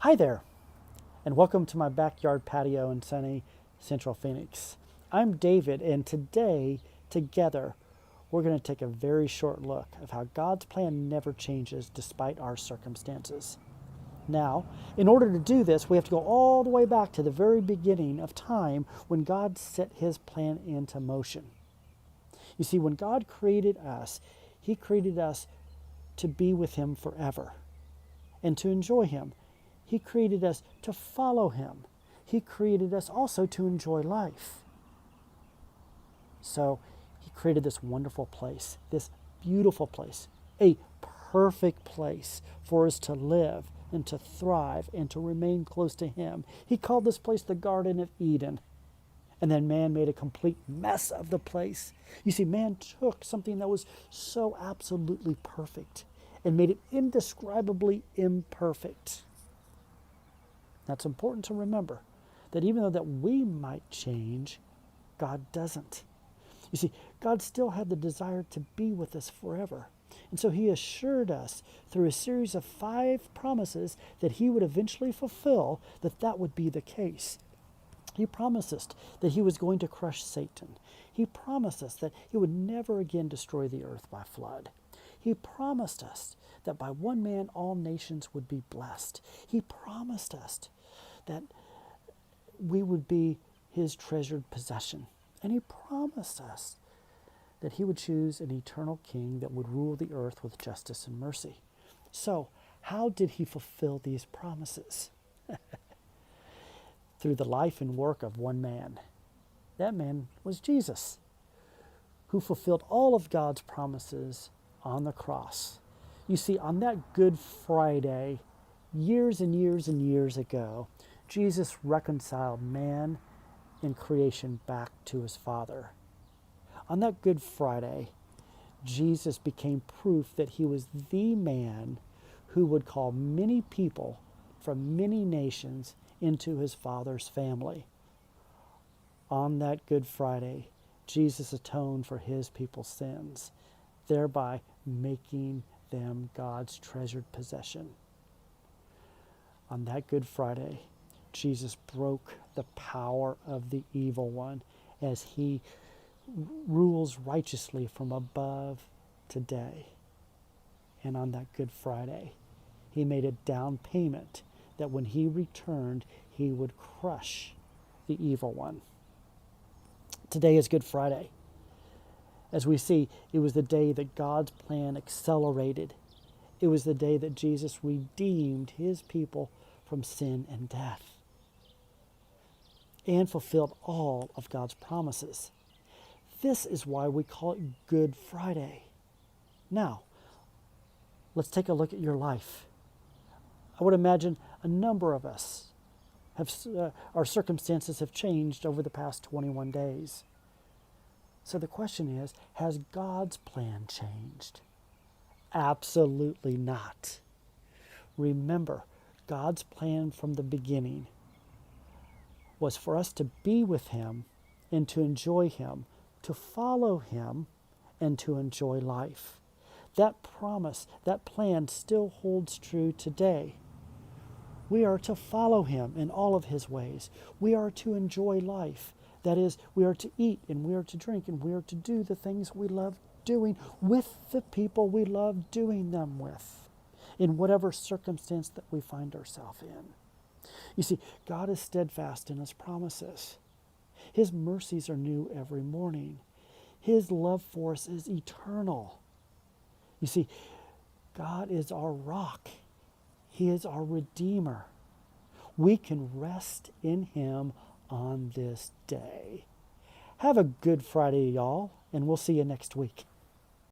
Hi there, and welcome to my backyard patio in sunny Central Phoenix. I'm David, and today, together, we're going to take a very short look of how God's plan never changes despite our circumstances. Now, in order to do this, we have to go all the way back to the very beginning of time when God set his plan into motion. You see, when God created us, he created us to be with him forever and to enjoy him. He created us to follow him. He created us also to enjoy life. So he created this wonderful place, this beautiful place, a perfect place for us to live and to thrive and to remain close to him. He called this place the Garden of Eden. And then man made a complete mess of the place. You see, man took something that was so absolutely perfect and made it indescribably imperfect. That's important to remember, that even though that we might change, God doesn't. You see, God still had the desire to be with us forever. And so he assured us through a series of 5 promises that he would eventually fulfill that would be the case. He promised us that he was going to crush Satan. He promised us that he would never again destroy the earth by flood. He promised us that by one man all nations would be blessed. He promised us that we would be his treasured possession. And he promised us that he would choose an eternal king that would rule the earth with justice and mercy. So, how did he fulfill these promises? Through the life and work of one man. That man was Jesus, who fulfilled all of God's promises on the cross. You see, on that Good Friday, years and years and years ago, Jesus reconciled man and creation back to his Father. On that Good Friday, Jesus became proof that he was the man who would call many people from many nations into his Father's family. On that Good Friday, Jesus atoned for his people's sins, thereby making them God's treasured possession. On that Good Friday, Jesus broke the power of the evil one as he rules righteously from above today. And on that Good Friday, he made a down payment that when he returned, he would crush the evil one. Today is Good Friday. As we see, it was the day that God's plan accelerated. It was the day that Jesus redeemed his people from sin and death and fulfilled all of God's promises. This is why we call it Good Friday. Now, let's take a look at your life. I would imagine a number of us our circumstances have changed over the past 21 days. So the question is, has God's plan changed? Absolutely not. Remember, God's plan from the beginning was for us to be with him and to enjoy him, to follow him, and to enjoy life. That promise, that plan still holds true today. We are to follow him in all of his ways. We are to enjoy life. That is, we are to eat and we are to drink and we are to do the things we love doing with the people we love doing them with, in whatever circumstance that we find ourselves in. You see, God is steadfast in his promises. His mercies are new every morning. His love for us is eternal. You see, God is our rock. He is our Redeemer. We can rest in him on this day. Have a good Friday, y'all, and we'll see you next week.